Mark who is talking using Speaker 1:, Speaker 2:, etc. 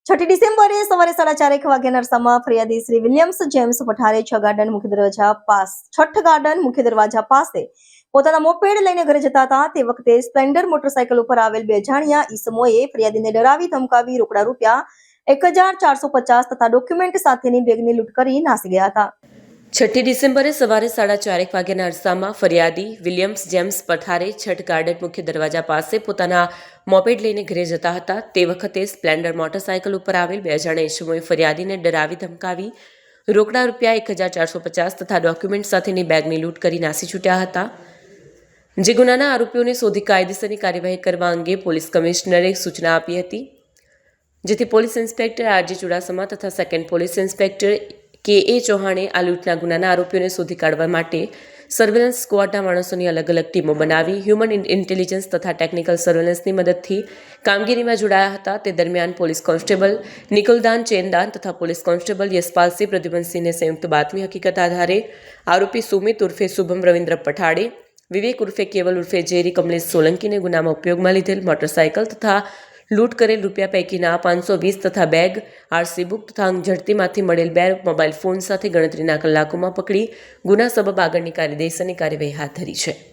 Speaker 1: 6 ડિસેમ્બરે સવારે 4:30 વાગ્યાના અરસામાં ફરિયાદી Shri Williams James Pathare Chhath garden મુખ્ય દરવાજા પાસે પોતાના મોપેડ લઈને ઘરે જતા હતા. તે વખતે સ્પ્લેન્ડર મોટરસાયકલ ઉપર આવેલ બે અજાણ્યા ઈસમોએ ફરિયાદીને ડરાવી ધમકાવી રોકડા રૂપિયા 1,450 તથા ડોક્યુમેન્ટ સાથેની બેગની લૂંટ કરી નાસી ગયા હતા.
Speaker 2: 6 ડિસેમ્બરે સવારે 4:30 વાગ્યાના અરસામાં ફરિયાદી Williams James Pathare Chhath garden મુખ્ય દરવાજા પાસે પોતાના મોપેડ લઈને ઘરે જતા હતા. તે વખતે સ્પ્લેન્ડર મોટરસાયકલ ઉપર આવેલ બે અજાણ્યા ઈસમોએ ફરિયાદીને ડરાવી ધમકાવી રોકડા રૂપિયા 1,450 તથા ડોક્યુમેન્ટ સાથેની બેગની લૂંટ કરી નાસી છૂટ્યા હતા. જે ગુનાના આરોપીઓને શોધી કાયદેસરની કાર્યવાહી કરવા અંગે પોલીસ કમિશનરે સૂચના આપી હતી, જેથી પોલીસ ઇન્સ્પેક્ટર આરજી ચુડાસમા તથા સેકન્ડ પોલીસ ઇન્સ્પેક્ટર કે.એ. ચૌહાણે આ લૂંટના ગુનાના આરોપીઓને શોધી કાઢવા માટે સર્વેલન્સ સ્ક્વોડના માણસોની અલગ અલગ ટીમો બનાવી હ્યુમન ઇન્ટેલિજન્સ તથા ટેકનિકલ સર્વેલન્સની મદદથી કામગીરીમાં જોડાયા હતા. તે દરમિયાન પોલીસ કોન્સ્ટેબલ નિકુલદાન ચેનદાન તથા પોલીસ કોન્સ્ટેબલ યશપાલસિંહ પ્રદ્યુમનસિંહને સંયુક્ત બાતમી હકીકત આધારે આરોપી સુમિત ઉર્ફે શુભમ રવિન્દ્ર પઠાડે, વિવેક ઉર્ફે કેવલ ઉર્ફે જેરી કમલેશ સોલંકીને ગુનામાં ઉપયોગમાં લીધેલ મોટરસાયકલ તથા લૂંટ કરેલ રૂપિયા પૈકીના 520 તથા બેગ, આરસી બુક તથા ઝડતીમાંથી મળેલ 2 મોબાઈલ ફોન સાથે ગણતરીના કલાકોમાં પકડી ગુના સબબ આગળની કાયદેસરની કાર્યવાહી હાથ ધરી છે.